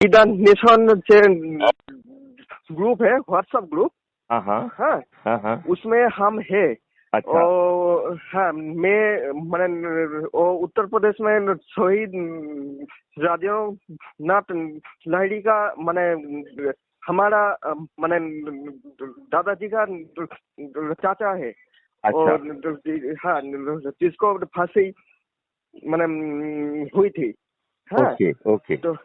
The nation से group है, WhatsApp group. हाँ हाँ हाँ हाँ हाँ। उसमें हम है। अच्छा। और हाँ मैं मैंने उत्तर प्रदेश में शहीद राजेंद्र नाथ लाहिड़ी का मैंने हमारा मैंने दादाजी का चाचा है। अच्छा। और हाँ जिसको फांसी मैंने हुई थी। हाँ ओके ओके। तो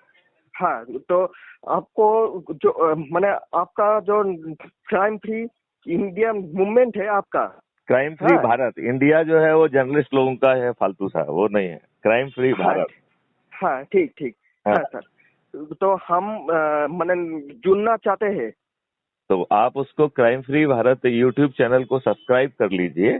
हाँ तो आपको जो मैंने आपका जो क्राइम फ्री इंडिया मूवमेंट है आपका। क्राइम फ्री हाँ भारत, इंडिया जो है वो जर्नलिस्ट लोगों का है, फालतू सा वो नहीं है। क्राइम फ्री हाँ भारत। हाँ ठीक ठीक। हाँ। हाँ सर तो हम मैंने जुड़ना चाहते हैं। तो आप उसको crime free Bharat YouTube channel को सब्सक्राइब कर लीजिए,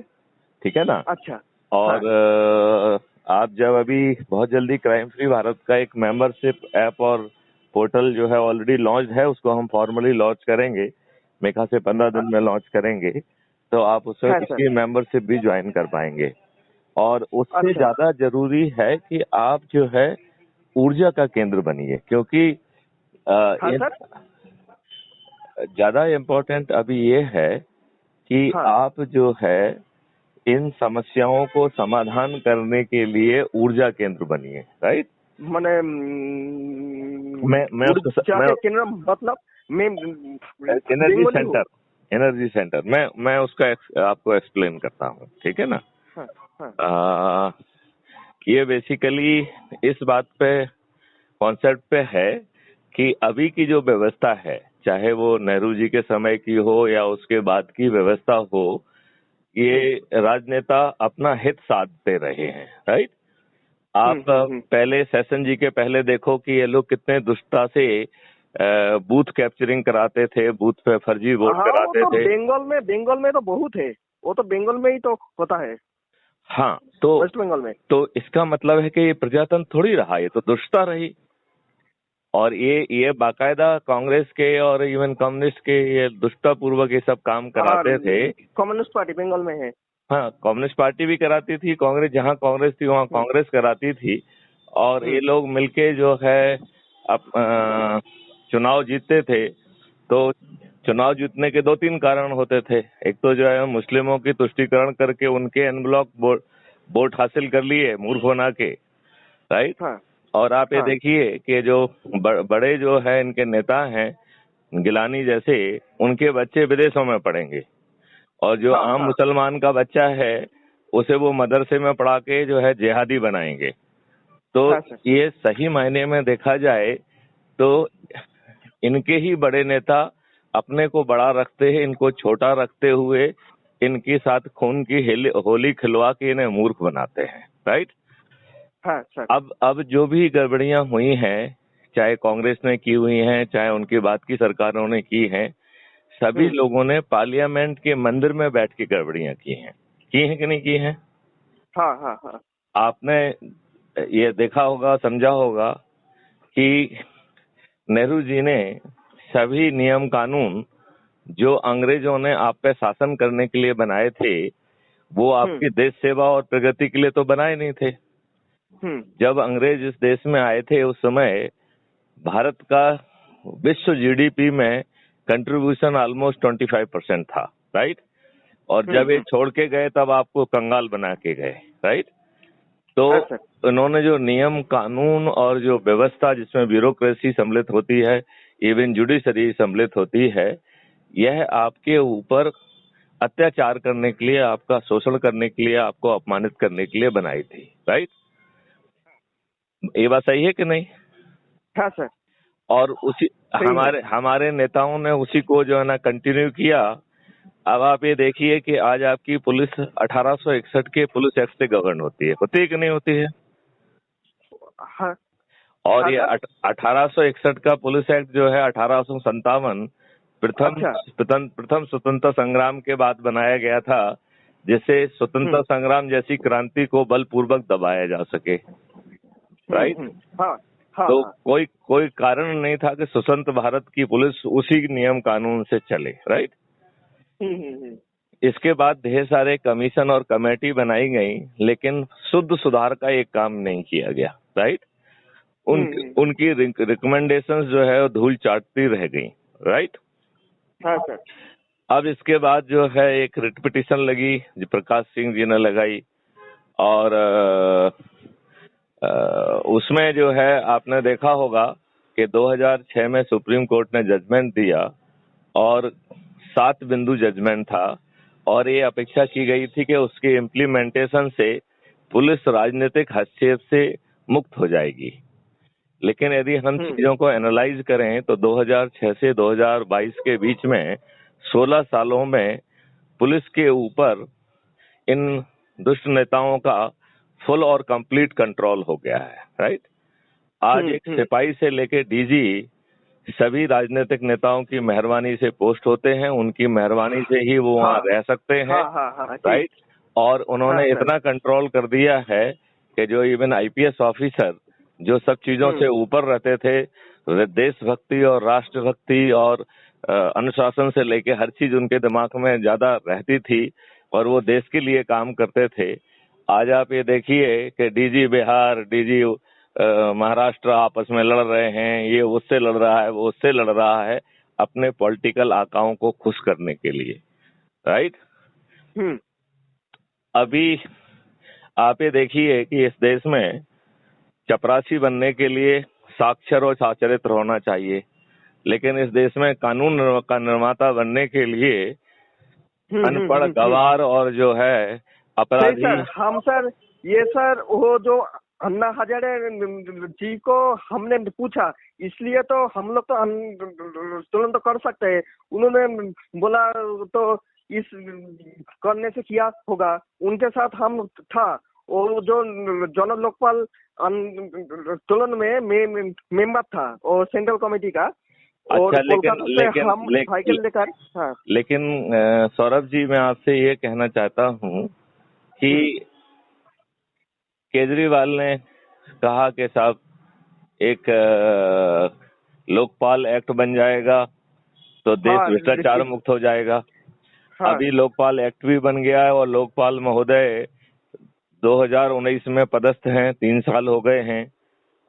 ठीक है ना। अच्छा। हाँ और आप जब अभी बहुत जल्दी क्राइम फ्री भारत का एक मेंबरशिप ऐप और पोर्टल जो है ऑलरेडी लॉन्च है, उसको हम फॉर्मली लॉन्च करेंगे, मेरे ख्याल से 15 दिन में लॉन्च करेंगे। तो आप हाँ सर। उसकी मेंबरशिप भी ज्वाइन कर पाएंगे। और उससे अच्छा ज्यादा जरूरी है कि आप जो है ऊर्जा का केंद्र बनिए, क्योंकि हाँ सर। ज्यादा इम्पोर्टेंट अभी ये है कि हाँ आप जो है इन समस्याओं को समाधान करने के लिए ऊर्जा केंद्र बनिए, राइट। मैंने मैं ऊर्जा मैं के केंद्र मतलब मैं एनर्जी बेंगोली हूँ। सेंटर, एनर्जी सेंटर मैं उसका आपको एक्सप्लेन करता हूँ, ठीक है ना। हाँ हाँ आ, ये बेसिकली इस बात पे कॉन्सेप्ट पे है कि अभी की जो व्यवस्था है, चाहे वो नेहरू जी के समय की हो या उसके बाद की व्यवस्था हो, ये राजनेता अपना हित साधते रहे हैं, राइट। आप हम्म। पहले सेशन जी के पहले देखो कि ये लोग कितने दुष्टता से बूथ कैप्चरिंग कराते थे, बूथ पे फर्जी वोट हाँ वो कराते तो थे। बंगाल में तो बहुत है। वो तो बंगाल में ही तो होता है, हाँ तो वेस्ट बंगाल में। इसका मतलब है कि ये प्रजातंत्र थोड़ी रहा, ये तो दुष्टता रही। और ये बाकायदा कांग्रेस के और इवन कम्युनिस्ट के ये दुष्टता पूर्वक ये सब काम और कराते थे। कम्युनिस्ट पार्टी बंगाल में है। हाँ, कम्युनिस्ट पार्टी भी कराती थी, कांग्रेस जहाँ कांग्रेस थी वहाँ हम्म कांग्रेस कराती थी। और ये हम्म लोग मिलके जो है चुनाव जीतते थे। तो चुनाव जीतने के दो तीन कारण होते थे। एक तो जो है मुस्लिमों की तुष्टीकरण करके उनके अनब्लॉक वोट हासिल कर लिए मूर्ख बना के, राइट। हाँ और आप ये हाँ देखिए कि जो बड़े जो है इनके नेता हैं, गिलानी जैसे, उनके बच्चे विदेशों में पढ़ेंगे। और जो हाँ आम हाँ मुसलमान का बच्चा है उसे वो मदरसे में पढ़ा के जो है जिहादी बनाएंगे। तो हाँ सर। ये सही मायने में देखा जाए तो इनके ही बड़े नेता अपने को बड़ा रखते हैं, इनको छोटा रखते हुए इनके साथ खून की होली खिलवा के इन्हें मूर्ख बनाते हैं, राइट। हाँ सर। अब जो भी गड़बड़ियां हुई हैं, चाहे कांग्रेस ने की हुई हैं, चाहे उनके बाद की सरकारों ने की हैं, सभी लोगों ने पार्लियामेंट के मंदिर में बैठ के गड़बड़ियां की हैं कि नहीं की हैं। हाँ हाँ हाँ आपने ये देखा होगा, समझा होगा कि नेहरू जी ने सभी नियम कानून जो अंग्रेजों ने आप पे शासन करने के लिए बनाए थे, वो आपकी देश सेवा और प्रगति के लिए तो बनाए नहीं थे। हम्म जब अंग्रेज इस देश में आए थे उस समय भारत का विश्व जीडीपी में कंट्रीब्यूशन ऑलमोस्ट 25% था, राइट। और जब ये छोड़ के गए तब आपको कंगाल बना के गए, राइट। तो हाँ सर। उन्होंने जो नियम कानून और जो व्यवस्था जिसमें ब्यूरोक्रेसी सम्मिलित होती है, इवन जुडिशरी सम्मिलित होती है, यह आपके ऊपर अत्याचार करने के लिए, आपका शोषण करने के लिए, आपको अपमानित करने के लिए बनाई थी, राइट। ये बात सही है कि नहीं। हाँ सर और उसी सही है। हमारे नेताओं ने उसी को जो है ना कंटिन्यू किया। अब आप ये देखिए कि आज आपकी पुलिस 1861 के पुलिस एक्ट से गवर्न होती है कि नहीं होती है। हाँ और हाँ ये सर। 1861 का पुलिस एक्ट जो है 1857 प्रथम अच्छा। प्रथम स्वतंत्रता संग्राम के बाद बनाया गया था, जिससे स्वतंत्रता संग्राम जैसी क्रांति को बलपूर्वक दबाया जा सके, राइट। हाँ हाँ तो हाँ कोई कारण नहीं था कि स्वतंत्र भारत की पुलिस उसी नियम कानून से चले, राइट। हम्म। इसके बाद ढेर सारे कमीशन और कमेटी बनाई गई, लेकिन शुद्ध सुधार का एक काम नहीं किया गया, राइट। उनकी रिकमेंडेशंस जो है धूल चाटती रह गई, राइट। हाँ सर। अब इसके बाद जो है एक रिट पिटीशन लगी जो प्रकाश सिंह जी ने लगाई, और उसमें जो है आपने देखा होगा कि 2006 में सुप्रीम कोर्ट ने जजमेंट दिया और 7 बिंदु जजमेंट था, और ये अपेक्षा की गई थी कि उसके इम्प्लीमेंटेशन से पुलिस राजनीतिक हस्तक्षेप से मुक्त हो जाएगी। लेकिन यदि हम चीजों को एनालाइज करें तो 2006 से 2022 के बीच में 16 सालों में पुलिस के ऊपर इन दुष्ट नेताओं का फुल और कंप्लीट कंट्रोल हो गया है, राइट। आज एक सिपाही से लेके डीजी सभी राजनीतिक नेताओं की मेहरबानी से पोस्ट होते हैं, उनकी मेहरबानी से ही वो वहाँ रह सकते हैं, राइट। और उन्होंने इतना कंट्रोल कर दिया है कि जो इवन आईपीएस ऑफिसर जो सब चीजों से ऊपर रहते थे, देशभक्ति और राष्ट्रभक्ति और अनुशासन से लेके हर चीज उनके दिमाग में ज्यादा रहती थी और वो देश के लिए काम करते थे। आज आप ये देखिए कि डीजी बिहार, डीजी महाराष्ट्र आपस में लड़ रहे हैं, ये उससे लड़ रहा है, वो उससे लड़ रहा है, अपने पॉलिटिकल आकाओं को खुश करने के लिए, राइट। अभी आप ये देखिए कि इस देश में चपरासी बनने के लिए साक्षर और साचरित्र होना चाहिए, लेकिन इस देश में कानून का निर्माता बनने के लिए अनपढ़, गवार और जो है अपराधी। सर, हम सर ये सर वो जो अन्ना हजारे जी को हमने पूछा, इसलिए तो हम लोग तो आंदोलन तो कर सकते हैं। उन्होंने बोला तो इस करने से क्या होगा, उनके साथ हम था। और जो जन लोकपाल आंदोलन में मेंबर था और सेंट्रल कमेटी का। अच्छा, लेकिन हम साइकिल लेकर। हाँ, लेकिन सौरभ जी, मैं आपसे ये कहना चाहता हूँ कि केजरीवाल ने कहा कि साहब एक लोकपाल एक्ट बन जाएगा तो देश भ्रष्टाचार मुक्त हो जाएगा। अभी लोकपाल एक्ट भी बन गया है और लोकपाल महोदय 2019 में पदस्थ हैं, 3 साल हो गए हैं।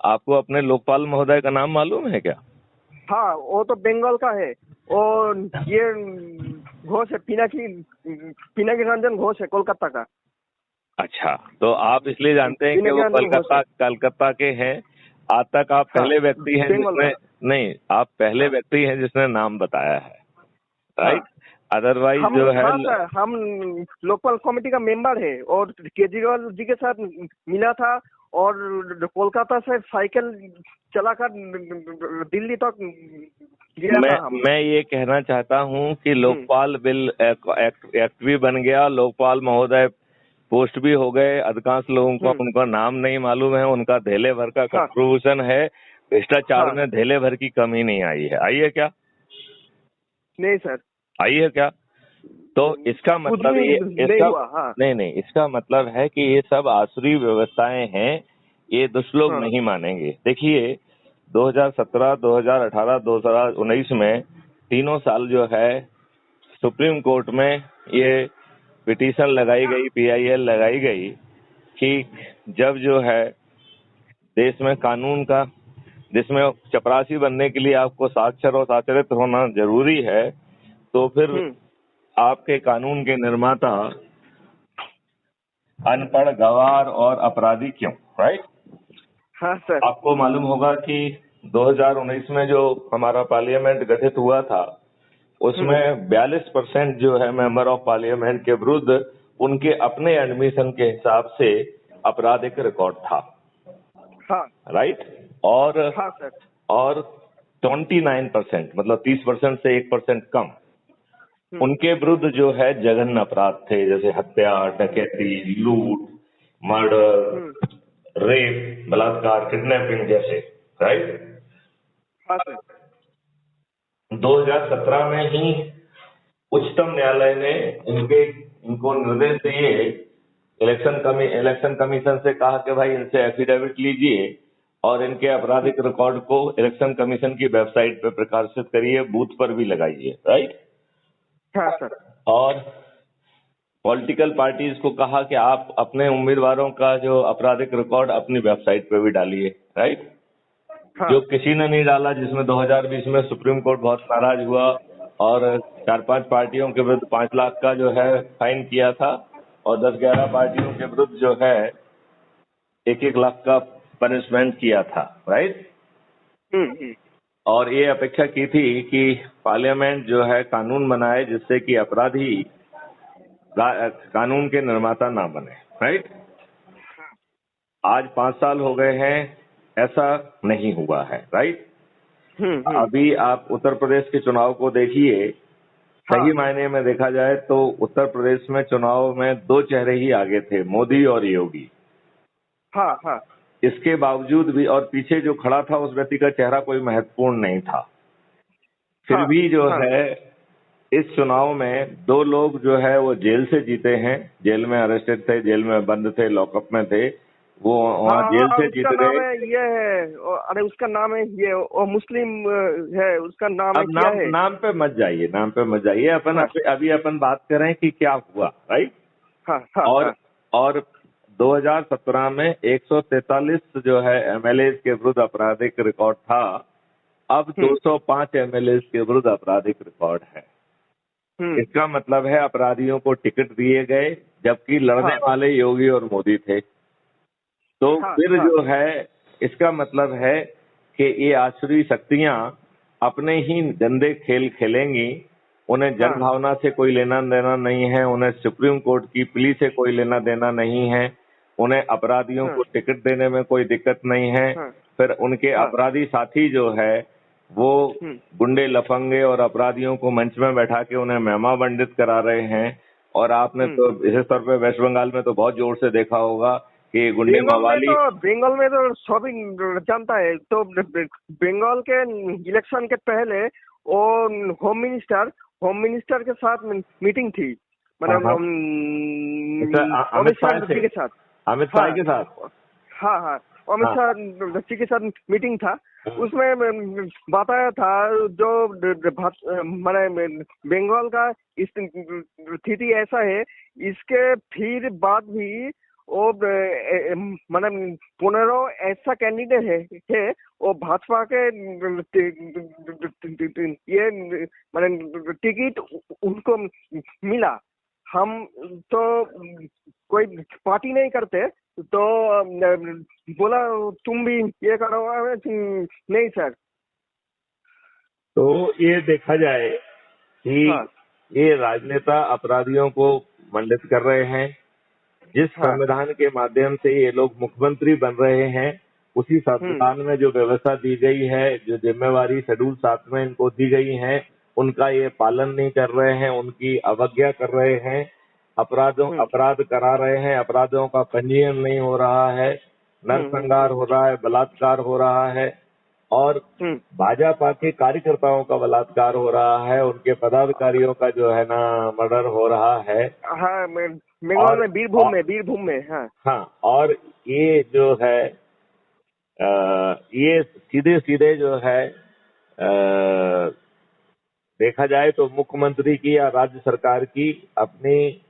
आपको अपने लोकपाल महोदय का नाम मालूम है क्या? हाँ, वो तो बंगाल का है और ये घोष है, पिनाकी रंजन घोष है, कोलकाता का। अच्छा, तो आप इसलिए जानते हैं कि वो कलकत्ता के हैं। आज तक आप पहले व्यक्ति हैं जिसने नहीं, आप पहले व्यक्ति हैं जिसने नाम बताया है, राइट। अदरवाइज जो है हम लोकल कमेटी का मेंबर है और केजरीवाल जी के साथ मिला था और कोलकाता से साइकिल चलाकर दिल्ली तक गया था। मैं ये कहना चाहता हूँ कि लोकपाल बिल एक्ट भी बन गया, लोकपाल महोदय पोस्ट भी हो गए। अधिकांश लोगों को उनका नाम नहीं मालूम है, उनका धेले भर का कंट्रीब्यूशन है। भ्रष्टाचार में धेले भर की कमी नहीं आई है। आई है क्या? नहीं सर, आई है क्या? तो इसका मतलब नहीं, इसका मतलब है कि ये सब आसुरी व्यवस्थाएं हैं, ये दुष्ट लोग नहीं मानेंगे। देखिए 2017, 2018, 2019 में तीनों साल जो है सुप्रीम कोर्ट में ये पिटीशन लगाई गई, PIL लगाई गई कि जब जो है देश में कानून का, जिसमें चपरासी बनने के लिए आपको साक्षर और साचरित्र होना जरूरी है, तो फिर आपके कानून के निर्माता अनपढ़, गवार और अपराधी क्यों, राइट? हाँ सर। आपको मालूम होगा कि 2019 में जो हमारा पार्लियामेंट गठित हुआ था उसमें 42% जो है मेंबर ऑफ पार्लियामेंट के विरुद्ध उनके अपने एडमिशन के हिसाब से आपराधिक रिकॉर्ड था, राइट। और 29% मतलब 30% से 1% कम उनके विरुद्ध जो है जघन्य अपराध थे, जैसे हत्या, डकैती, लूट, मर्डर, रेप, बलात्कार, किडनैपिंग जैसे, राइट। 2017 में ही उच्चतम न्यायालय ने इनको निर्देश दिए, इलेक्शन कमीशन से कहा कि भाई इनसे एफिडेविट लीजिए और इनके आपराधिक रिकॉर्ड को इलेक्शन कमीशन की वेबसाइट पर प्रकाशित करिए, बूथ पर भी लगाइए, राइट। हाँ सर। और पॉलिटिकल पार्टीज को कहा कि आप अपने उम्मीदवारों का जो आपराधिक रिकॉर्ड अपनी वेबसाइट पे भी डालिए, राइट। हाँ। जो किसी ने नहीं डाला, जिसमें 2020 में सुप्रीम कोर्ट बहुत नाराज हुआ और 4-5 पार्टियों के विरुद्ध 5 लाख का जो है फाइन किया था और 10-11 पार्टियों के विरुद्ध जो है 1-1 लाख का पनिशमेंट किया था, राइट। और ये अपेक्षा की थी कि पार्लियामेंट जो है कानून बनाए जिससे कि अपराधी कानून के निर्माता ना बने, राइट। आज 5 साल हो गए हैं, ऐसा नहीं हुआ है, राइट। अभी आप उत्तर प्रदेश के चुनाव को देखिए, सही मायने में देखा जाए तो उत्तर प्रदेश में चुनाव में 2 चेहरे ही आगे थे, मोदी और योगी। हाँ। इसके बावजूद भी, और पीछे जो खड़ा था उस व्यक्ति का चेहरा कोई महत्वपूर्ण नहीं था, फिर भी जो है इस चुनाव में 2 लोग जो है वो जेल से जीते हैं, जेल में अरेस्टेड थे, जेल में बंद थे, लॉकअप में थे, वो वहाँ जेल से जीत उसका नाम गए। है ये है, अरे उसका नाम है ये, और मुस्लिम है, उसका नाम है अब क्या है? नाम पे मत जाइए, नाम पे मत जाइए, अभी अपन बात करें कि क्या हुआ, राइट। और 2017 में 143 जो है एमएलए के विरुद्ध आपराधिक रिकॉर्ड था, अब 205 एमएलए के विरुद्ध आपराधिक रिकॉर्ड है। इसका मतलब है अपराधियों को टिकट दिए गए, जबकि लड़ने वाले योगी और मोदी थे। तो फिर जो है इसका मतलब है कि ये आसुरी शक्तियां अपने ही गंदे खेल खेलेंगी, उन्हें जनभावना से कोई लेना देना नहीं है, उन्हें सुप्रीम कोर्ट की प्ली से कोई लेना देना नहीं है, उन्हें अपराधियों को टिकट देने में कोई दिक्कत नहीं है। फिर उनके अपराधी साथी जो है वो गुंडे लफंगे और अपराधियों को मंच में बैठा के उन्हें महिमा मंडित करा रहे हैं। और आपने तो विशेष तौर पे वेस्ट बंगाल में तो बहुत जोर से देखा होगा कि गुंडे मवाली, बंगाल में तो सभी जानता है। तो बंगाल के इलेक्शन के पहले वो होम मिनिस्टर के साथ मीटिंग थी, मतलब अमित शाह जी के साथ। अमित शाह जी के साथ मीटिंग था। उसमें बताया था जो मैंने बंगाल का स्थिति ऐसा है, इसके फिर बाद भी वो मतलब 15 ऐसा कैंडिडेट है वो भाजपा के ये मतलब टिकट उनको मिला। हम तो कोई पार्टी नहीं करते, तो बोला तुम भी ये करो, नहीं सर। तो ये देखा जाए कि ये राजनेता अपराधियों को मंडित कर रहे हैं। जिस संविधान के माध्यम से ये लोग मुख्यमंत्री बन रहे हैं, उसी संविधान में जो व्यवस्था दी गई है, जो जिम्मेवारी शेड्यूल 7 में इनको दी गई है, उनका ये पालन नहीं कर रहे हैं, उनकी अवज्ञा कर रहे हैं, अपराध करा रहे हैं, अपराधों का पंजीयन नहीं हो रहा है, नरसंहार हो रहा है, बलात्कार हो रहा है, और भाजपा के कार्यकर्ताओं का बलात्कार हो रहा है, उनके पदाधिकारियों का जो है ना मर्डर हो रहा है। बंगाल में बीरभूम में हाँ, और ये जो है ये सीधे जो है देखा जाए तो मुख्यमंत्री की या राज्य सरकार की अपनी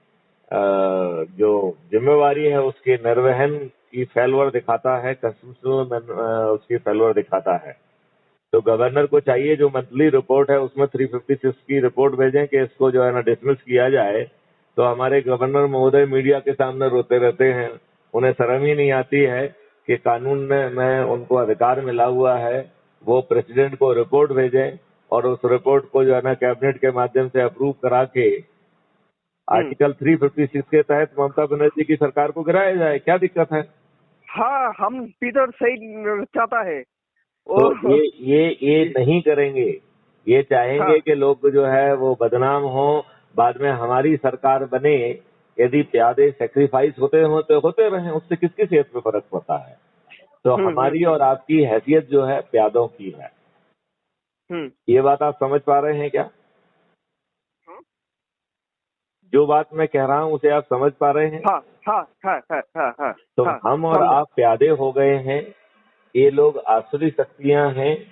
जो जिम्मेवारी है उसके निर्वहन की फेलवर दिखाता है, उसकी फेलवर दिखाता है। तो गवर्नर को चाहिए जो मंथली रिपोर्ट है उसमें 356 की रिपोर्ट भेजें कि इसको जो है ना डिसमिस किया जाए। तो हमारे गवर्नर महोदय मीडिया के सामने रोते रहते हैं, उन्हें शर्म ही नहीं आती है कि कानून में उनको अधिकार मिला हुआ है, वो प्रेसिडेंट को रिपोर्ट भेजें और उस रिपोर्ट को जो है ना कैबिनेट के माध्यम से अप्रूव करा के आर्टिकल 356 के तहत ममता बनर्जी की सरकार को गिराया जाए। क्या दिक्कत है? हाँ, हम पीटर सही चाहता है। तो ये नहीं करेंगे, ये चाहेंगे कि लोग जो है वो बदनाम हो, बाद में हमारी सरकार बने। यदि प्यादे सेक्रीफाइस होते रहें, उससे किसकी सेहत पे फर्क पड़ता है? तो हमारी और आपकी हैसियत जो है प्यादों की है। ये बात आप समझ पा रहे हैं क्या? जो बात मैं कह रहा हूँ उसे आप समझ पा रहे हैं? हाँ। तो हम और आप प्यादे हो गए हैं, ये लोग आसुरी शक्तियां हैं,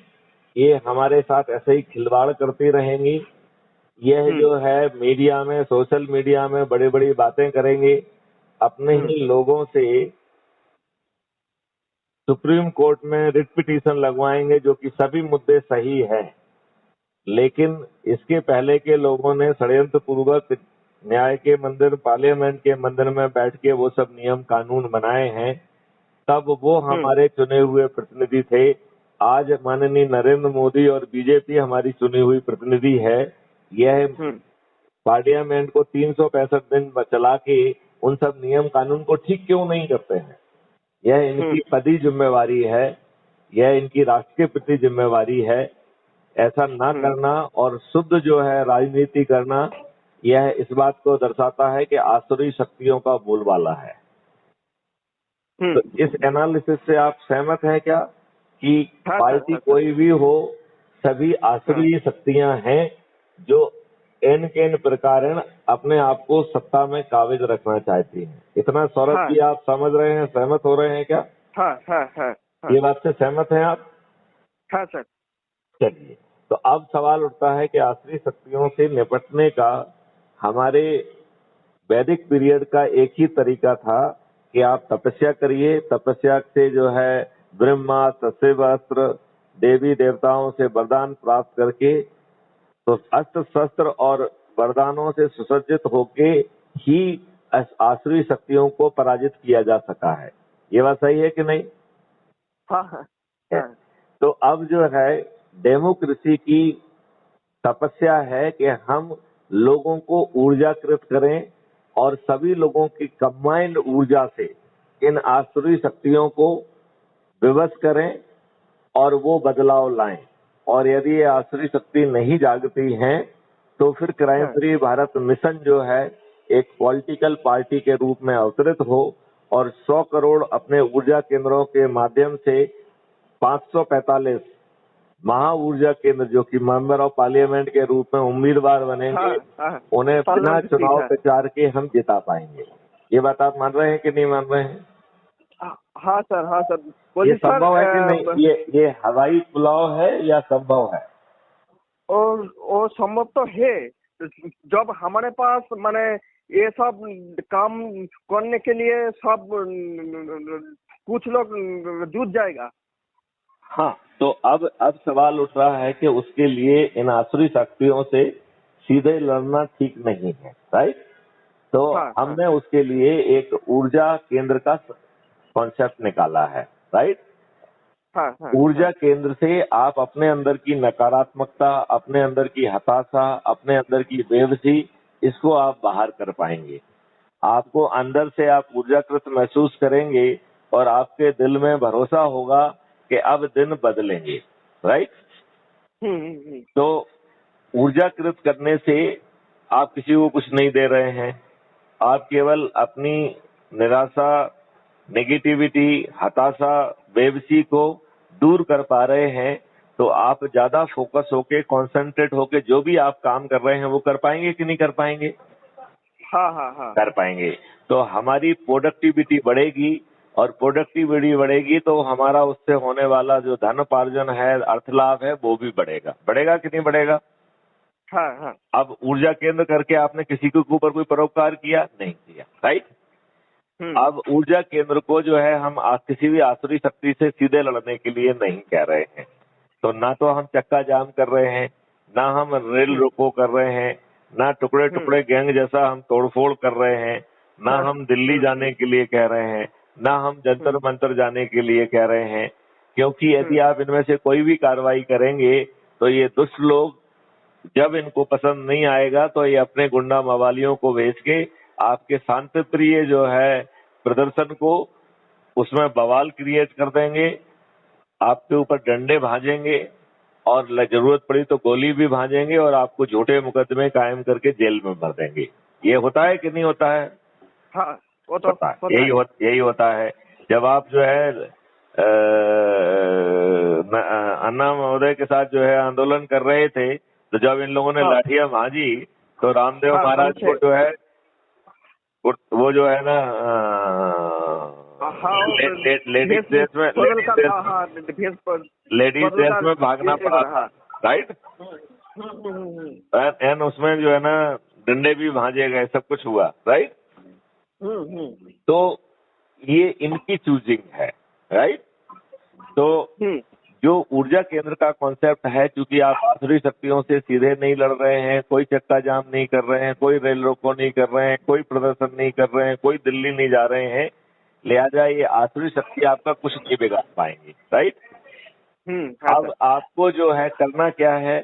ये हमारे साथ ऐसे ही खिलवाड़ करती रहेंगी। यह जो है मीडिया में, सोशल मीडिया में बड़ी बड़ी बातें करेंगे, अपने ही लोगों से सुप्रीम कोर्ट में रिट पिटीशन लगवाएंगे जो कि सभी मुद्दे सही है, लेकिन इसके पहले के लोगों ने षड्यंत्र पूर्वक न्याय के मंदिर, पार्लियामेंट के मंदिर में बैठ के वो सब नियम कानून बनाए हैं, तब वो हमारे चुने हुए प्रतिनिधि थे। आज माननीय नरेंद्र मोदी और बीजेपी हमारी चुनी हुई प्रतिनिधि है। यह पार्लियामेंट को 365 दिन चला के उन सब नियम कानून को ठीक क्यों नहीं करते हैं? यह इनकी पदी जिम्मेवारी है, यह इनकी राष्ट्र के प्रति जिम्मेवारी है। ऐसा ना करना और शुद्ध जो है राजनीति करना, यह इस बात को दर्शाता है कि आसुरी शक्तियों का बोलबाला है। तो इस एनालिसिस से आप सहमत हैं क्या कि पार्टी कोई भी हो, सभी आसुरी शक्तियां हैं जो एन के इन प्रकार अपने आप को सत्ता में काबिज रखना चाहती हैं? इतना सौरभ जी आप समझ रहे हैं, सहमत हो रहे हैं क्या? हाँ। ये बात से सहमत हैं आप? हाँ सर। चलिए, तो अब सवाल उठता है कि आसुरी शक्तियों से निपटने का हमारे वैदिक पीरियड का एक ही तरीका था कि आप तपस्या करिए, तपस्या से जो है ब्रह्मा, तत्व देवी देवताओं से वरदान प्राप्त करके तो अस्त्र शस्त्र और वरदानों से सुसज्जित होके ही आसुरी शक्तियों को पराजित किया जा सका है। ये बात सही है कि नहीं? हाँ। तो अब जो है डेमोक्रेसी की तपस्या है कि हम लोगों को ऊर्जाकृत करें और सभी लोगों की कंबाइंड ऊर्जा से इन आसुरी शक्तियों को विवश करें और वो बदलाव लाएं। और यदि ये आसुरी शक्ति नहीं जागती हैं तो फिर क्राइम फ्री भारत मिशन जो है एक पॉलिटिकल पार्टी के रूप में अवतरित हो और 100 करोड़ अपने ऊर्जा केंद्रों के माध्यम से 545 महा ऊर्जा केंद्र जो कि मेंबर ऑफ पार्लियामेंट के रूप में उम्मीदवार बनेंगे, उन्हें बिना चुनाव प्रचार के हम जिता पाएंगे। ये बात आप मान रहे हैं कि नहीं मान रहे हैं? हाँ सर। ये संभव है कि नहीं? ये हवाई पुलाव है या संभव है? और संभव तो है जब हमारे पास माने ये सब काम करने के लिए सब कुछ लोग जुट जाएगा। हाँ, तो अब सवाल उठ रहा है कि उसके लिए इन आसुरी शक्तियों से सीधे लड़ना ठीक नहीं है, राइट? तो हमने उसके लिए एक ऊर्जा केंद्र का कॉन्सेप्ट निकाला है, राइट? ऊर्जा केंद्र से आप अपने अंदर की नकारात्मकता, अपने अंदर की हताशा, अपने अंदर की बेबसी, इसको आप बाहर कर पाएंगे। आपको अंदर से आप ऊर्जाकृत महसूस करेंगे और आपके दिल में भरोसा होगा कि अब दिन बदलेंगे, राइट? तो ऊर्जाकृत करने से आप किसी को कुछ नहीं दे रहे हैं, आप केवल अपनी निराशा, नेगेटिविटी, हताशा, बेबसी को दूर कर पा रहे हैं। तो आप ज्यादा फोकस होके, कॉन्सेंट्रेट होके जो भी आप काम कर रहे हैं वो कर पाएंगे कि नहीं कर पाएंगे? हाँ। कर पाएंगे। तो हमारी प्रोडक्टिविटी बढ़ेगी और प्रोडक्टिविटी बढ़ेगी तो हमारा उससे होने वाला जो धन उपार्जन है, अर्थ लाभ है, वो भी बढ़ेगा कि नहीं बढ़ेगा? हाँ। अब ऊर्जा केंद्र करके आपने किसी के ऊपर कोई परोपकार किया? नहीं किया, राइट? अब ऊर्जा केंद्र को जो है हम किसी भी आसुरी शक्ति से सीधे लड़ने के लिए नहीं कह रहे हैं। तो ना तो हम चक्का जाम कर रहे हैं, ना हम रेल रोको कर रहे हैं, ना टुकड़े टुकड़े गैंग जैसा हम तोड़फोड़ कर रहे हैं, ना हम दिल्ली जाने के लिए कह रहे हैं, ना हम जंतर मंतर जाने के लिए कह रहे हैं। क्योंकि यदि आप इनमें से कोई भी कार्रवाई करेंगे तो ये दुष्ट लोग जब इनको पसंद नहीं आएगा तो ये अपने गुंडा मवालियों को भेज के आपके शांति प्रिय जो है प्रदर्शन को उसमें बवाल क्रिएट कर देंगे, आपके ऊपर डंडे भाजेंगे और जरूरत पड़ी तो गोली भी भाजेंगे और आपको झूठे मुकदमे कायम करके जेल में भर देंगे। ये होता है कि नहीं होता है? हाँ, वो तो होता है। यही होता है। जब आप जो है अन्ना महोदय के साथ जो है आंदोलन कर रहे थे तो जब इन लोगों ने लाठियां भाजी तो रामदेव महाराज को जो है वो जो है ना लेडीज ड्रेस में भागना पड़ा था, राइट? एंड उसमें जो है ना डंडे भी भांजे गए, सब कुछ हुआ, राइट? तो ये इनकी चूजिंग है, राइट? तो जो ऊर्जा केंद्र का कॉन्सेप्ट है, क्योंकि आप आसुरी शक्तियों से सीधे नहीं लड़ रहे हैं, कोई चक्का जाम नहीं कर रहे हैं, कोई रेल रोको नहीं कर रहे हैं, कोई प्रदर्शन नहीं कर रहे हैं, कोई दिल्ली नहीं जा रहे हैं, लिहाजा ये आसुरी शक्ति आपका कुछ नहीं बिगाड़ पाएंगी, राइट। अब आपको जो है करना क्या है,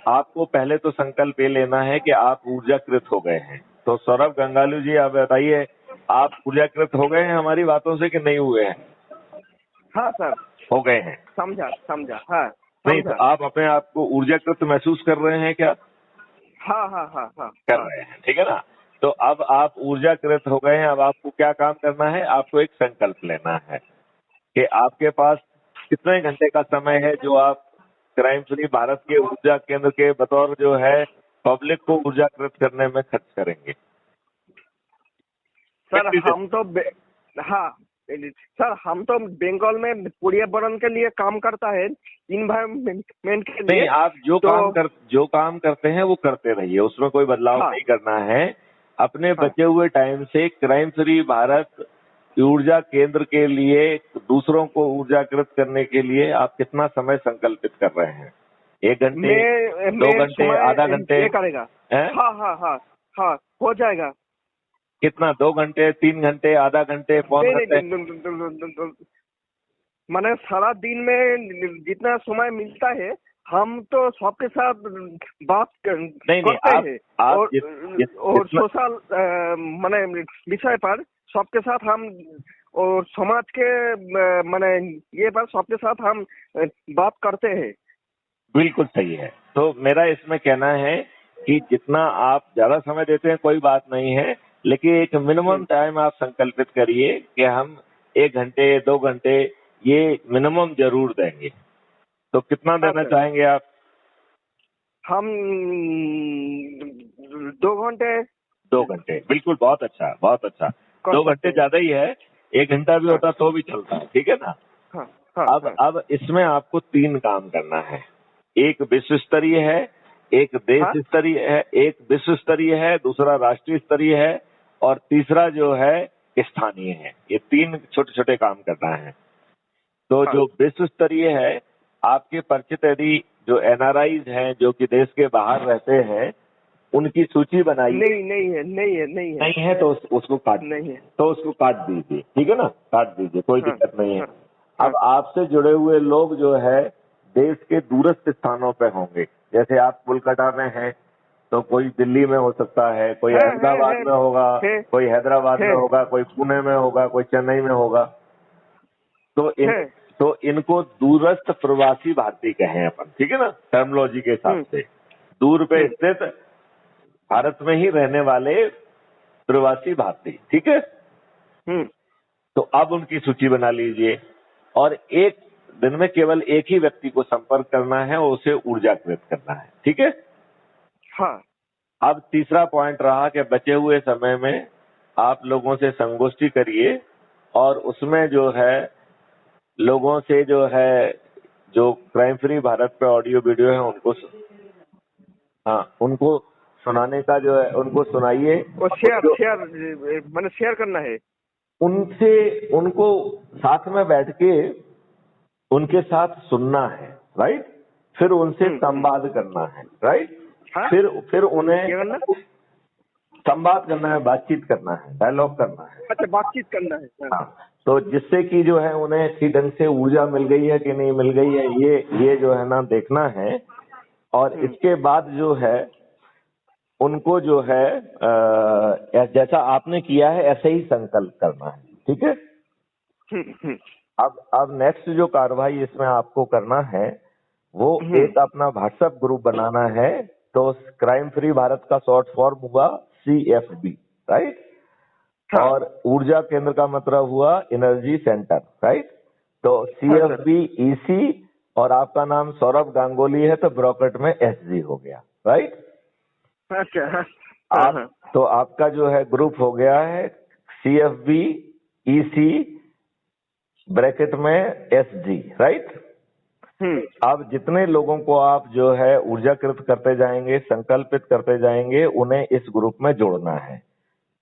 आपको पहले तो संकल्प ये लेना है कि आप ऊर्जाकृत हो गए हैं। तो सौरभ गंगालू जी, आप बताइए, आप ऊर्जाकृत हो गए हैं हमारी बातों से कि नहीं हुए हैं? हाँ सर, हो गए हैं। समझा। हाँ, नहीं तो आप अपने आप को ऊर्जाकृत महसूस कर रहे हैं क्या? हाँ कर रहे हैं, ठीक है ना। तो अब आप ऊर्जाकृत हो गए हैं। अब आपको क्या काम करना है, आपको एक संकल्प लेना है कि आपके पास कितने घंटे का समय है जो आप क्राइम फ्री भारत के ऊर्जा केंद्र के बतौर जो है पब्लिक को ऊर्जाकृत करने में खर्च करेंगे। सर हम तो बंगाल में पर्यावरण के लिए काम करता है, इन्वायरमेंट के लिए। नहीं, आप जो काम करते हैं वो करते रहिए, उसमें कोई बदलाव नहीं करना है। अपने बचे हुए टाइम से क्राइम फ्री भारत ऊर्जा केंद्र के लिए, दूसरों को ऊर्जाकृत करने के लिए आप कितना समय संकल्पित कर रहे हैं? 1 घंटे, 2 घंटे, आधा घंटे करेगा? हाँ, हो जाएगा। कितना? 2 घंटे, 3 घंटे, आधा घंटे, पौन घंटे? मैंने सारा दिन में जितना समय मिलता है हम तो सबके साथ बात करते हैं और सोशल मैंने विषय पर सबके साथ हम, और समाज के मैंने ये पर सबके साथ हम बात करते हैं। बिल्कुल सही है। तो मेरा इसमें कहना है कि जितना आप ज्यादा समय देते हैं कोई बात नहीं है, लेकिन एक मिनिमम टाइम आप संकल्पित करिए कि हम 1 घंटे, 2 घंटे ये मिनिमम जरूर देंगे। तो कितना देना चाहेंगे आप? हम 2 घंटे। 2 घंटे, बिल्कुल, बहुत अच्छा, बहुत अच्छा। 2 घंटे ज्यादा ही है, 1 घंटा भी होता तो भी चलता है, ठीक है ना। अब इसमें आपको 3 काम करना है। एक विश्व स्तरीय है, एक देश स्तरीय है, एक विश्व स्तरीय है, दूसरा राष्ट्रीय स्तरीय है और तीसरा जो है स्थानीय है। ये 3 छोटे छोटे काम करना है। तो जो विश्व स्तरीय है, आपके परिचित यदि जो NRIs हैं जो कि देश के बाहर रहते हैं, उनकी सूची बनाइए। नहीं है तो उसको काट दीजिए, ठीक है ना, काट दीजिए, कोई दिक्कत नहीं है। अब आपसे जुड़े हुए लोग जो है देश के दूरस्थ स्थानों पे होंगे। जैसे आप कोलकाता में हैं तो कोई दिल्ली में हो सकता है, कोई अहमदाबाद में होगा, कोई हैदराबाद में होगा, कोई पुणे में होगा, कोई चेन्नई में होगा। तो इनको दूरस्थ प्रवासी भारतीय कहें अपन, ठीक है ना, टर्मिनोलॉजी के हिसाब से। दूर पे स्थित भारत में ही रहने वाले प्रवासी भारतीय, ठीक है। तो अब उनकी सूची बना लीजिए और एक दिन में केवल एक ही व्यक्ति को संपर्क करना है और उसे ऊर्जाकृत करना है, ठीक है। हाँ। अब तीसरा पॉइंट रहा कि बचे हुए समय में आप लोगों से संगोष्ठी करिए और उसमें जो है लोगों से जो है जो क्राइम फ्री भारत पे ऑडियो वीडियो है उनको सुनाने का जो है उनको सुनाइए और शेयर करना है। उनको साथ में बैठ के उनके साथ सुनना है, राइट। फिर उनसे संवाद करना है, राइट। फिर उन्हें संवाद करना है, बातचीत करना है, डायलॉग करना है। अच्छा, बातचीत करना है। हाँ, तो जिससे कि जो है उन्हें ठीक ढंग से ऊर्जा मिल गई है कि नहीं मिल गई है, ये जो है ना देखना है। और इसके बाद जो है उनको जो है जैसा आपने किया है ऐसे ही संकल्प करना है, ठीक है। अब नेक्स्ट जो कार्रवाई इसमें आपको करना है वो एक अपना व्हाट्सएप ग्रुप बनाना है। तो क्राइम फ्री भारत का शॉर्ट फॉर्म हुआ CFB, राइट। और ऊर्जा केंद्र का मतलब हुआ एनर्जी सेंटर, राइट। तो CFB EC और आपका नाम सौरभ गांगुली है तो ब्रॉकेट में SG हो गया, राइट। अच्छा। तो आपका जो है ग्रुप हो गया है CFB EC ब्रैकेट में SG, राइट। अब जितने लोगों को आप जो है ऊर्जाकृत करते जाएंगे, संकल्पित करते जाएंगे, उन्हें इस ग्रुप में जोड़ना है,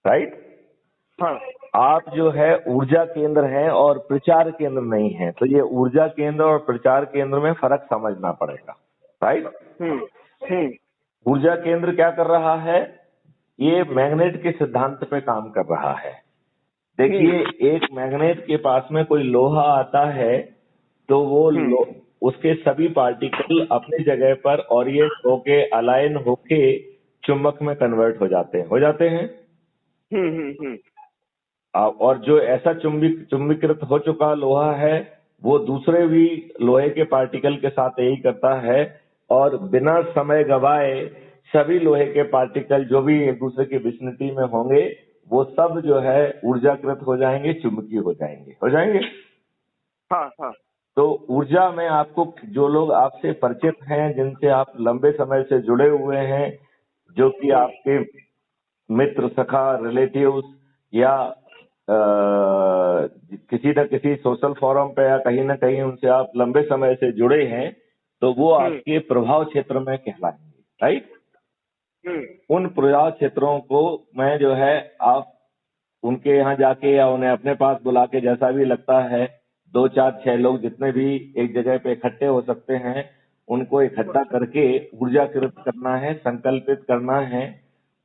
राइट। हाँ आप जो है ऊर्जा केंद्र हैं और प्रचार केंद्र नहीं है, तो ये ऊर्जा केंद्र और प्रचार केंद्र में फर्क समझना पड़ेगा, राइट। हम्म ऊर्जा केंद्र क्या कर रहा है, ये मैग्नेट के सिद्धांत पे काम कर रहा है। देखिए, एक मैग्नेट के पास में कोई लोहा आता है तो वो उसके सभी पार्टिकल अपनी जगह पर ओरिएंट होके अलाइन होके चुंबक में कन्वर्ट हो जाते हैं। और जो ऐसा चुंबकीकृत हो चुका लोहा है वो दूसरे भी लोहे के पार्टिकल के साथ यही करता है, और बिना समय गवाए सभी लोहे के पार्टिकल जो भी एक दूसरे की विसिनिटी में होंगे वो सब जो है ऊर्जाकृत हो जाएंगे, चुंबकीय हो जाएंगे। हाँ। तो ऊर्जा में आपको जो लोग आपसे परिचित हैं, जिनसे आप लंबे समय से जुड़े हुए हैं, जो कि आपके मित्र, सखा, रिलेटिव्स या किसी न किसी सोशल फोरम पे या कहीं ना कहीं उनसे आप लंबे समय से जुड़े हैं, तो वो आपके प्रभाव क्षेत्र में कहलाएंगे, राइट। उन प्रभाव क्षेत्रों को मैं जो है आप उनके यहाँ जाके या उन्हें अपने पास बुला के, जैसा भी लगता है 2, 4, 6 लोग जितने भी एक जगह पे इकट्ठे हो सकते हैं, उनको इकट्ठा करके ऊर्जाकृत करना है, संकल्पित करना है,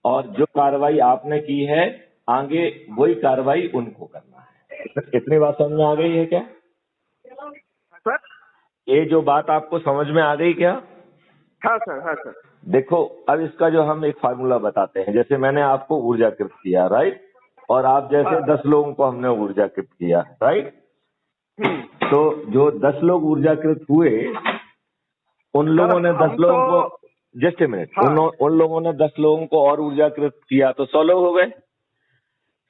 और जो कार्रवाई आपने की है आगे वही कार्रवाई उनको करना है। इतनी बात समझ में आ गई है क्या सर? ये जो बात आपको समझ में आ गई क्या? हाँ सर। देखो, अब इसका जो हम एक फार्मूला बताते हैं। जैसे मैंने आपको ऊर्जाकृत किया, राइट, और आप जैसे 10 लोगों को हमने ऊर्जाकृत किया, राइट। तो जो 10 लोग ऊर्जाकृत हुए, उन लोगों ने 10 लोगों को, जस्ट ए मिनट, उन लोगों ने 10 लोगों को और ऊर्जाकृत किया तो 100 लोग हो गए।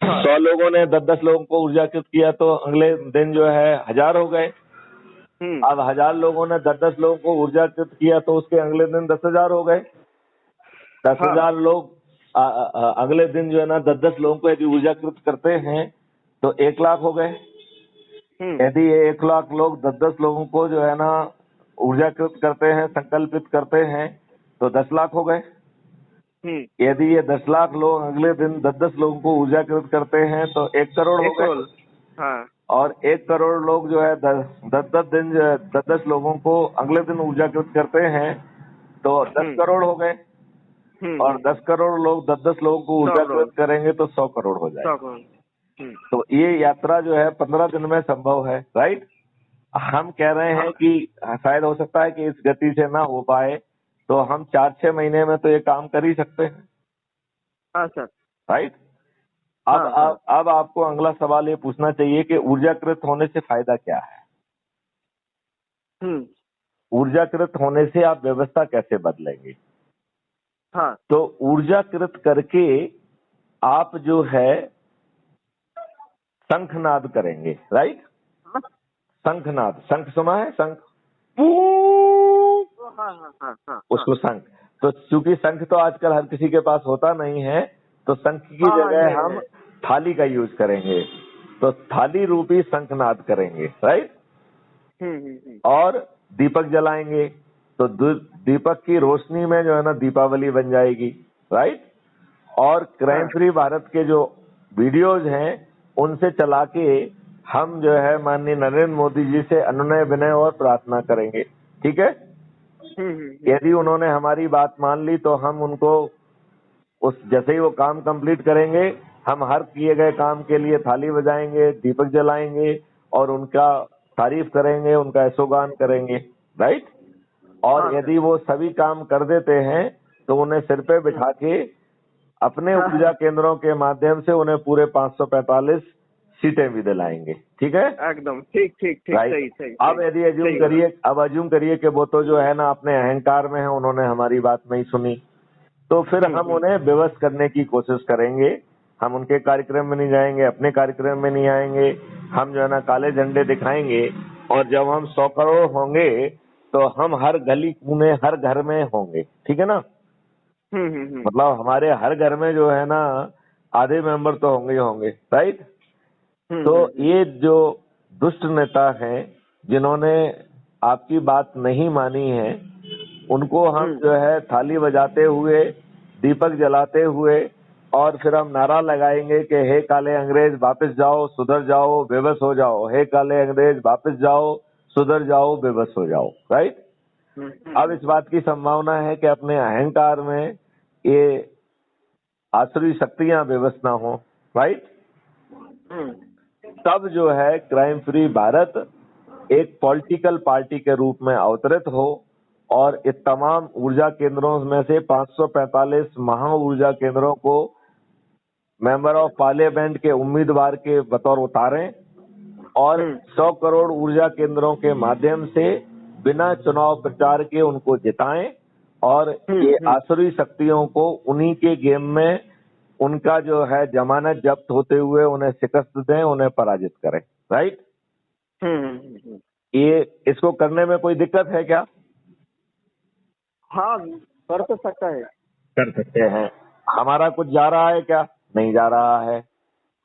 100 लोगों ने 10-10 लोगों को ऊर्जाकृत किया तो अगले दिन जो है 1000 हो गए। अब 1000 लोगों ने 10-10 लोगों को ऊर्जाकृत किया तो उसके अगले दिन 10,000 हो गए। 10,000 लोग अगले दिन जो है ना 10-10 लोगों को यदि ऊर्जाकृत करते हैं तो 1 लाख हो गए। यदि 1 लाख लोग 10-10 लोगों को जो है ना ऊर्जाकृत करते हैं, संकल्पित करते हैं, तो 10 लाख हो गए। यदि ये 10 लाख लोग अगले दिन 10-10 लोगों को ऊर्जाकृत करते हैं तो 1 करोड़ हो गए। और 1 करोड़ लोग जो है 10-10 दिन 10-10 लोगों को अगले दिन ऊर्जाकृत करते हैं तो 10 करोड़ हो गए। और 10 करोड़ लोग 10-10 लोगों को ऊर्जाकृत करेंगे तो 100 करोड़ हो जाएगा। तो ये यात्रा जो है 15 दिन में संभव है, राइट। हम कह रहे हैं कि शायद हो सकता है कि इस गति से ना हो पाए, तो हम 4-6 महीने में तो ये काम कर ही सकते हैं। हाँ सर, राइट। अब आपको अगला सवाल ये पूछना चाहिए कि ऊर्जाकृत होने से फायदा क्या है। ऊर्जाकृत होने से आप व्यवस्था कैसे बदलेंगे। हाँ, तो ऊर्जाकृत करके आप जो है शंखनाद करेंगे, राइट। शंखनाद, शंख सुना है, शंख, उसको शंख। तो चूंकि शंख तो आजकल हर किसी के पास होता नहीं है, तो शंख की जगह हम थाली का यूज करेंगे। तो थाली रूपी शंखनाद करेंगे, राइट। और दीपक जलाएंगे तो दीपक की रोशनी में जो है ना दीपावली बन जाएगी, राइट। और क्राइम फ्री भारत के जो वीडियोज हैं उनसे चला के हम जो है माननीय नरेंद्र मोदी जी से अनुनय विनय और प्रार्थना करेंगे, ठीक है। यदि उन्होंने हमारी बात मान ली तो हम उनको उस जैसे ही वो काम कंप्लीट करेंगे, हम हर किए गए काम के लिए थाली बजाएंगे, दीपक जलाएंगे और उनका तारीफ करेंगे, उनका यशोगान करेंगे, राइट। और यदि वो सभी काम कर देते हैं तो उन्हें सिर पे बिठा के अपने ऊर्जा केंद्रों के माध्यम से उन्हें पूरे 545 सीटें भी दिलाएंगे, ठीक है। एकदम ठीक, सही। अब यदि अज्यूम करिए कि वो तो जो है ना अपने अहंकार में है, उन्होंने हमारी बात नहीं सुनी, तो फिर हम उन्हें विवश करने की कोशिश करेंगे। हम उनके कार्यक्रम में नहीं जाएंगे, अपने कार्यक्रम में नहीं आएंगे, हम जो है ना काले झंडे दिखाएंगे। और जब हम 100 करोड़ होंगे तो हम हर गली कोने हर घर में होंगे, ठीक है ना। मतलब हमारे हर घर में जो है ना आधे मेंबर तो होंगे ही होंगे, राइट। तो ये जो दुष्ट नेता हैं जिन्होंने आपकी बात नहीं मानी है, उनको हम जो है थाली बजाते हुए, दीपक जलाते हुए और फिर हम नारा लगाएंगे कि हे काले अंग्रेज वापस जाओ, सुधर जाओ, बेबस हो जाओ, हे काले अंग्रेज वापस जाओ, सुधर जाओ, बेबस हो जाओ, राइट। अब इस बात की संभावना है कि अपने अहंकार में ये आसुरी शक्तियां बेबस ना हो, राइट। तब जो है क्राइम फ्री भारत एक पॉलिटिकल पार्टी के रूप में अवतरित हो और इस तमाम ऊर्जा केंद्रों में से 545 महा ऊर्जा केंद्रों को मेंबर ऑफ पार्लियामेंट के उम्मीदवार के बतौर उतारें और 100 करोड़ ऊर्जा केंद्रों के माध्यम से बिना चुनाव प्रचार के उनको जिताएं और ये आसुरी शक्तियों को उन्हीं के गेम में उनका जो है जमानत जब्त होते हुए उन्हें शिकस्त दें, उन्हें पराजित करें, राइट। ये इसको करने में कोई दिक्कत है क्या? हाँ, कर तो सकता है। कर सकते हैं। हमारा कुछ जा रहा है क्या? नहीं जा रहा है।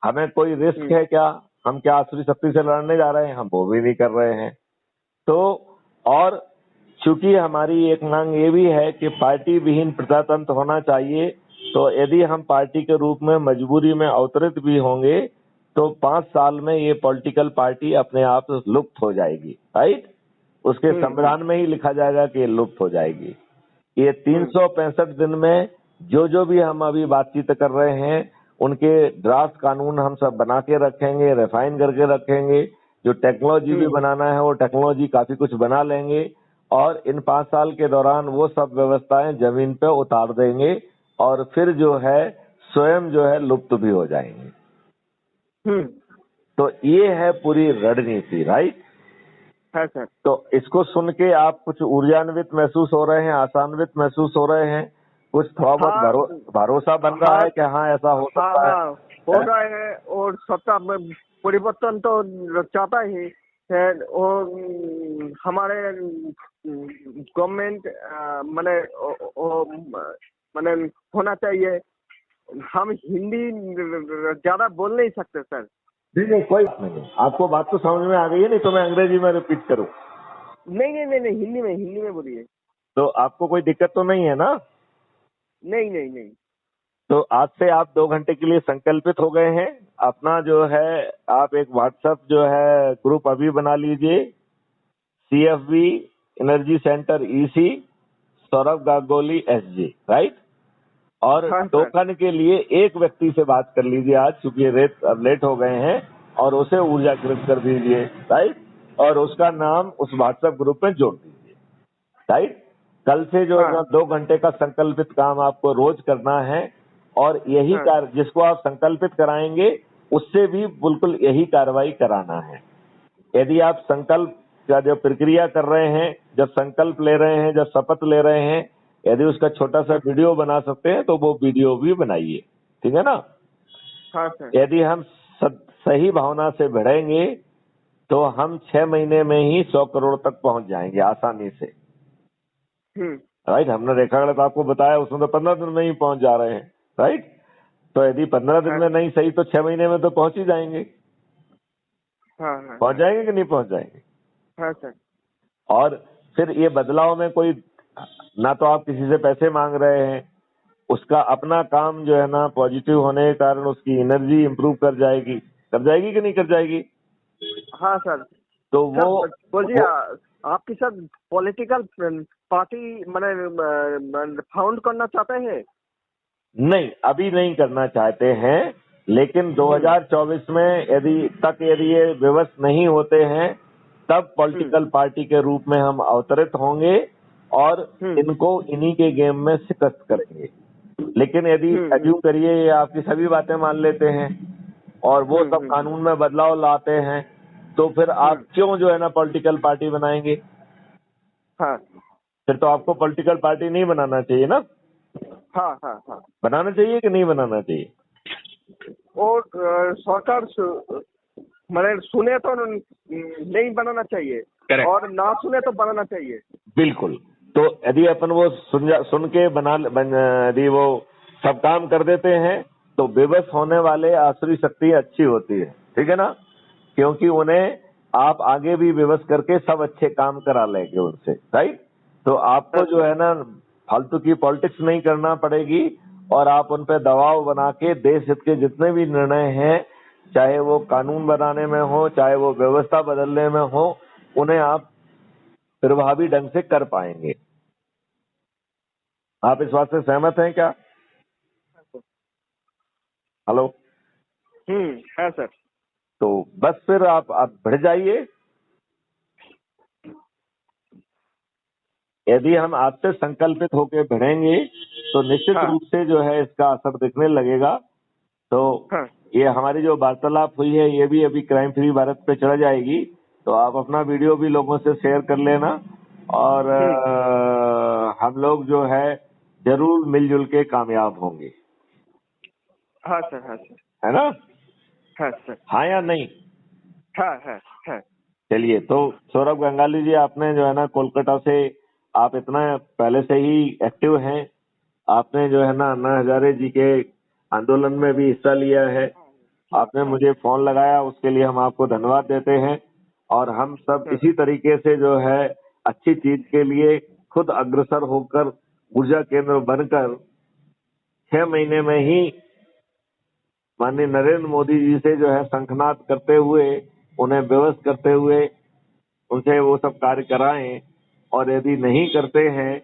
हमें कोई रिस्क है क्या? हम क्या आसुरी शक्ति से लड़ने जा रहे हैं? हम वो भी नहीं कर रहे हैं। तो और चूंकि हमारी एक मांग ये भी है कि पार्टी विहीन प्रजातंत्र होना चाहिए, तो यदि हम पार्टी के रूप में मजबूरी में अवतरित भी होंगे तो 5 साल में ये पॉलिटिकल पार्टी अपने आप लुप्त हो जाएगी, राइट। उसके संविधान में ही लिखा जाएगा कि ये लुप्त हो जाएगी। ये 365 दिन में जो भी हम अभी बातचीत कर रहे हैं उनके ड्राफ्ट कानून हम सब बना के रखेंगे, रिफाइन करके रखेंगे। जो टेक्नोलॉजी भी बनाना है वो टेक्नोलॉजी काफी कुछ बना लेंगे और इन 5 साल के दौरान वो सब व्यवस्थाएं जमीन पे उतार देंगे और फिर जो है स्वयं जो है लुप्त भी हो जाएंगे। तो ये है पूरी रणनीति, राइट। है सर। तो इसको सुन के आप कुछ ऊर्जान्वित महसूस हो रहे हैं, आशान्वित महसूस हो रहे हैं, कुछ थोड़ा बहुत भरोसा बन रहा है कि हाँ ऐसा हो सकता है? हो रहा है और सत्ता में परिवर्तन तो चाहता ही है और हमारे गवर्नमेंट मैंने होना चाहिए। हम हिंदी ज्यादा बोल नहीं सकते सर। नहीं, कोई बात नहीं। आपको बात तो समझ में आ गई है, नहीं तो मैं अंग्रेजी में रिपीट करूं? नहीं, हिंदी में बोलिए। तो आपको कोई दिक्कत तो नहीं है ना? नहीं। तो आज से आप 2 घंटे के लिए संकल्पित हो गए हैं। अपना जो है आप एक व्हाट्सएप जो है ग्रुप अभी बना लीजिए, CFB energy centre EC Saurabh Ganguly SG, right. और टोकन के लिए एक व्यक्ति से बात कर लीजिए आज, चूंकि अब लेट हो गए हैं, और उसे ऊर्जाकृत कर दीजिए, राइट। और उसका नाम उस व्हाट्सएप ग्रुप में जोड़ दीजिए, राइट। कल से जो 2 घंटे का संकल्पित काम आपको रोज करना है और यही कार्य जिसको आप संकल्पित कराएंगे उससे भी बिल्कुल यही कार्रवाई कराना है। यदि आप संकल्प का जो प्रक्रिया कर रहे हैं, जब संकल्प ले रहे हैं, जब शपथ ले रहे हैं, यदि उसका छोटा सा वीडियो बना सकते हैं तो वो वीडियो भी बनाइए, ठीक है ना। हाँ सर। यदि हम सही भावना से बढ़ेंगे तो हम 6 महीने में ही 100 करोड़ तक पहुंच जाएंगे आसानी से, राइट। हमने रेखागणित आपको बताया, उसमें तो 15 दिन में ही पहुंच जा रहे हैं, राइट। तो यदि 15 दिन में नहीं सही तो 6 महीने में तो पहुंच ही जाएंगे। पहुंच जाएंगे कि नहीं पहुंच जाएंगे? हाँ सर। और फिर ये बदलाव में कोई ना तो आप किसी से पैसे मांग रहे हैं, उसका अपना काम जो है ना पॉजिटिव होने के कारण उसकी एनर्जी इंप्रूव कर जाएगी कि नहीं कर जाएगी? हाँ सर। तो वो बोलिए, आपके साथ पॉलिटिकल पार्टी मैंने फाउंड करना चाहते हैं? नहीं, अभी नहीं करना चाहते हैं, लेकिन 2024 में यदि ये विवश नहीं होते हैं तब पॉलिटिकल पार्टी के रूप में हम अवतरित होंगे और इनको इन्हीं के गेम में शिकस्त करेंगे। लेकिन यदि अज्यूम करिए ये आपकी सभी बातें मान लेते हैं और वो सब कानून में बदलाव लाते हैं तो फिर आप क्यों जो है ना पॉलिटिकल पार्टी बनाएंगे? हाँ। फिर तो आपको पॉलिटिकल पार्टी नहीं बनाना चाहिए ना। हाँ। बनाना चाहिए कि नहीं बनाना चाहिए? और सरकार मैंने सुने तो नहीं बनाना चाहिए। Correct. और ना सुने तो बनाना चाहिए। बिल्कुल। तो यदि अपन वो सुन के यदि वो सब काम कर देते हैं तो बेबस होने वाले आसुरी शक्ति अच्छी होती है, ठीक है ना, क्योंकि उन्हें आप आगे भी बेबस करके सब अच्छे काम करा लेंगे उनसे, राइट। तो आपको जो है ना फालतू की पॉलिटिक्स नहीं करना पड़ेगी और आप उन पे दबाव बना के देश हित के जितने भी निर्णय हैं, चाहे वो कानून बनाने में हो, चाहे वो व्यवस्था बदलने में हो, उन्हें आप प्रभावी ढंग से कर पाएंगे। आप इस बात से सहमत हैं क्या? हेलो। है सर। तो बस फिर आप बढ़ जाइए। यदि हम आपसे संकल्पित होकर बढ़ेंगे तो निश्चित हाँ। रूप से जो है इसका असर दिखने लगेगा। तो हाँ। ये हमारी जो वार्तालाप हुई है ये भी अभी क्राइम फ्री भारत पे चढ़ जाएगी, तो आप अपना वीडियो भी लोगों से शेयर कर लेना और हम लोग जो है जरूर मिलजुल के कामयाब होंगे। हाँ सर। हाँ सर। है ना? हाँ सर। हाँ या नहीं? हाँ है। चलिए, तो सौरभ गंगाली जी, आपने जो है ना कोलकाता से, आप इतना पहले से ही एक्टिव हैं। आपने जो है ना अन्ना हजारे जी के आंदोलन में भी हिस्सा लिया है। आपने मुझे फोन लगाया, उसके लिए हम आपको धन्यवाद देते हैं। और हम सब इसी तरीके से जो है अच्छी चीज के लिए खुद अग्रसर होकर ऊर्जा केंद्र बनकर 6 महीने में ही माननीय नरेंद्र मोदी जी से जो है शंखनाद करते हुए, उन्हें व्यवस्थ करते हुए उनसे वो सब कार्य कराएं। और यदि नहीं करते हैं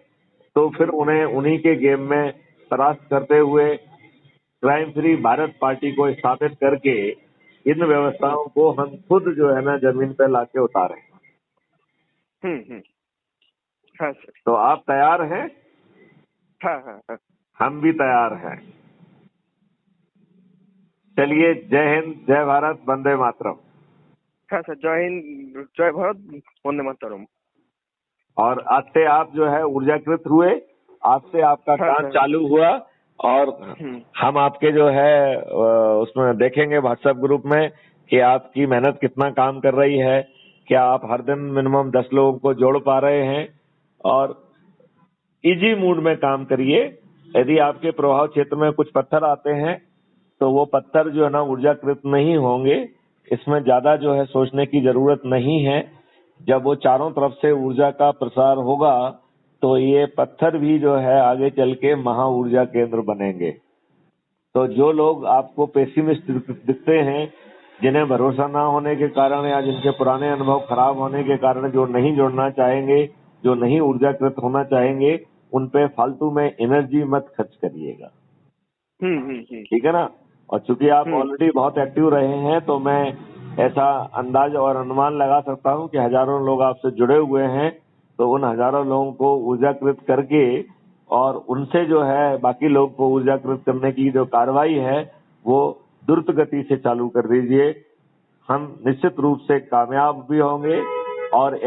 तो फिर उन्हें उन्हीं के गेम में परास्त करते हुए क्राइम फ्री भारत पार्टी को स्थापित करके इन व्यवस्थाओं को हम खुद जो है ना जमीन पे लाके उतारें। हाँ सर। तो आप तैयार हैं? हाँ। हम भी तैयार हैं। चलिए, जय हिंद, जय भारत, वंदे मातरम। हाँ सर। जय हिंद, जय भारत, वंदे मातरम। और आज से आप जो है ऊर्जाकृत हुए, आज से आपका हाँ काम सर। चालू हुआ। और हम आपके जो है उसमें देखेंगे व्हाट्सएप ग्रुप में कि आपकी मेहनत कितना काम कर रही है, क्या आप हर दिन मिनिमम 10 लोगों को जोड़ पा रहे हैं। और इजी मूड में काम करिए। यदि आपके प्रभाव क्षेत्र में कुछ पत्थर आते हैं तो वो पत्थर जो है ना ऊर्जाकृत नहीं होंगे, इसमें ज्यादा जो है सोचने की जरूरत नहीं है। जब वो चारों तरफ से ऊर्जा का प्रसार होगा तो ये पत्थर भी जो है आगे चल के महा ऊर्जा केंद्र बनेंगे। तो जो लोग आपको पेसिमिस्ट दिखते हैं, जिन्हें भरोसा ना होने के कारण या जिनके पुराने अनुभव खराब होने के कारण जो नहीं जुड़ना चाहेंगे, जो नहीं ऊर्जाकृत होना चाहेंगे, उन पे फालतू में एनर्जी मत खर्च करिएगा। ठीक है ना? और चूंकि आप ऑलरेडी बहुत एक्टिव रहे हैं तो मैं ऐसा अंदाज और अनुमान लगा सकता हूं कि हजारों लोग आपसे जुड़े हुए हैं। तो उन हजारों लोगों को ऊर्जाकृत करके और उनसे जो है बाकी लोगों को ऊर्जाकृत करने की जो कार्रवाई है वो द्रुत गति से चालू कर दीजिए। हम निश्चित रूप से कामयाब भी होंगे और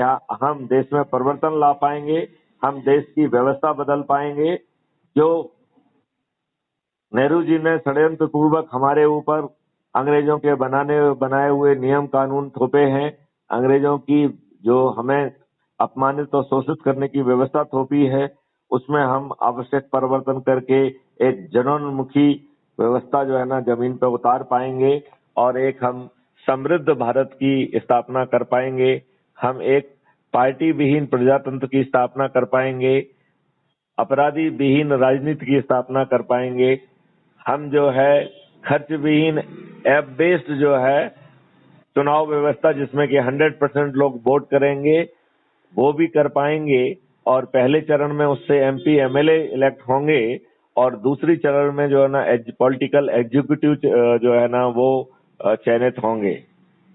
हम देश में परिवर्तन ला पाएंगे। हम देश की व्यवस्था बदल पाएंगे। जो नेहरू जी ने षड्यंत्र पूर्वक हमारे ऊपर अंग्रेजों के बनाए हुए नियम कानून थोपे हैं, अंग्रेजों की जो हमें अपमानित और शोषित करने की व्यवस्था थोपी है, उसमें हम आवश्यक परिवर्तन करके एक जनोन्मुखी व्यवस्था जो है ना जमीन पर उतार पाएंगे और एक हम समृद्ध भारत की स्थापना कर पाएंगे। हम एक पार्टी विहीन प्रजातंत्र की स्थापना कर पाएंगे, अपराधी विहीन राजनीति की स्थापना कर पाएंगे। हम जो है खर्च विहीन ऐप बेस्ड जो है चुनाव व्यवस्था जिसमें कि 100% लोग वोट करेंगे वो भी कर पाएंगे। और पहले चरण में उससे एमपी एमएलए इलेक्ट होंगे और दूसरी चरण में जो है ना पॉलिटिकल एग्जीक्यूटिव जो है ना वो चयनित होंगे।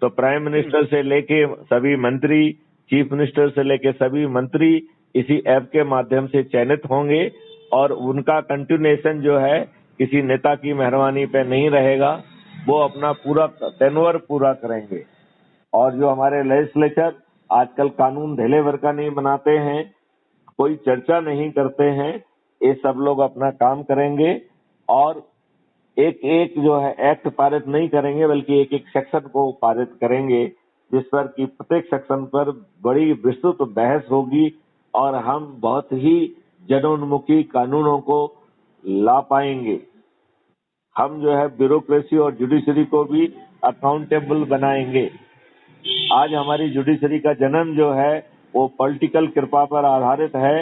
तो प्राइम मिनिस्टर से लेके सभी मंत्री, चीफ मिनिस्टर से लेके सभी मंत्री इसी ऐप के माध्यम से चयनित होंगे और उनका कंटिन्यूएशन जो है किसी नेता की मेहरबानी पे नहीं रहेगा, वो अपना पूरा टेन्योर पूरा करेंगे। और जो हमारे लेजिस्लेचर आजकल कानून ढेले भर का नहीं बनाते हैं, कोई चर्चा नहीं करते हैं, ये सब लोग अपना काम करेंगे और एक एक जो है एक्ट पारित नहीं करेंगे बल्कि एक एक सेक्शन को पारित करेंगे, जिस पर कि प्रत्येक सेक्शन पर बड़ी विस्तृत बहस होगी और हम बहुत ही जनोन्मुखी कानूनों को ला पाएंगे। हम जो है ब्यूरोक्रेसी और जुडिशरी को भी अकाउंटेबल बनाएंगे। आज हमारी जुडिशरी का जन्म जो है वो पॉलिटिकल कृपा पर आधारित है,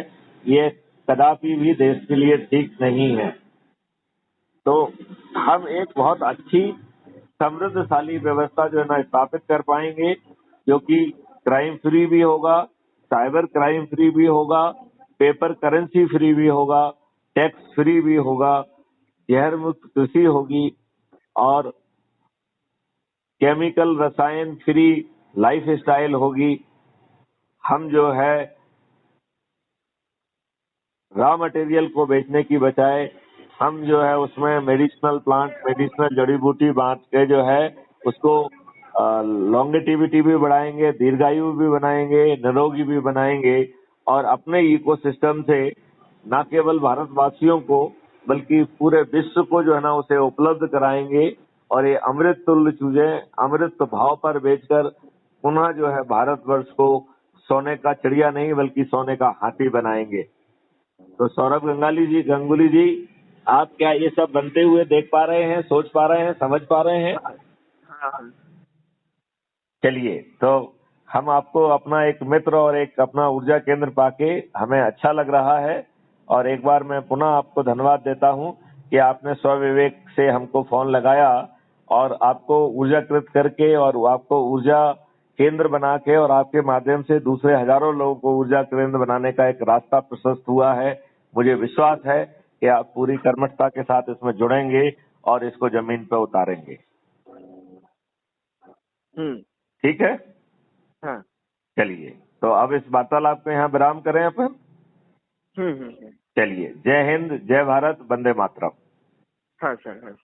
ये कदापि भी देश के लिए ठीक नहीं है। तो हम एक बहुत अच्छी समृद्धशाली व्यवस्था जो है ना स्थापित कर पाएंगे, जो कि क्राइम फ्री भी होगा, साइबर क्राइम फ्री भी होगा, पेपर करेंसी फ्री भी होगा, टैक्स फ्री भी होगा, जहर मुक्त कृषि होगी और केमिकल रसायन फ्री लाइफ स्टाइल होगी। हम जो है रॉ मटेरियल को बेचने की बजाय हम जो है उसमें मेडिसिनल प्लांट, मेडिसिनल जड़ी बूटी बांट के जो है उसको लॉन्गेटिविटी भी बढ़ाएंगे, दीर्घायु भी बनाएंगे, निरोगी भी बनाएंगे और अपने इकोसिस्टम से न केवल भारतवासियों को बल्कि पूरे विश्व को जो है ना उसे उपलब्ध कराएंगे और ये अमृत तुल्य चीजें अमृत भाव पर बेचकर पुनः जो है भारतवर्ष को सोने का चिड़िया नहीं बल्कि सोने का हाथी बनाएंगे। तो सौरभ गंगुली जी, आप क्या ये सब बनते हुए देख पा रहे हैं, सोच पा रहे हैं, समझ पा रहे हैं? हाँ। चलिए, तो हम आपको अपना एक मित्र और एक अपना ऊर्जा केंद्र पाके हमें अच्छा लग रहा है और एक बार मैं पुनः आपको धन्यवाद देता हूं कि आपने स्वविवेक से हमको फोन लगाया और आपको ऊर्जाकृत करके और आपको ऊर्जा केंद्र बना के और आपके माध्यम से दूसरे हजारों लोगों को ऊर्जा केंद्र बनाने का एक रास्ता प्रशस्त हुआ है। मुझे विश्वास है कि आप पूरी कर्मठता के साथ इसमें जुड़ेंगे और इसको जमीन पर उतारेंगे। ठीक है? हाँ। चलिए, तो अब इस वार्तालाप को यहाँ विराम करें अपन। चलिए, जय हिंद, जय भारत, वंदे मातरम। हाँ सर, हाँ।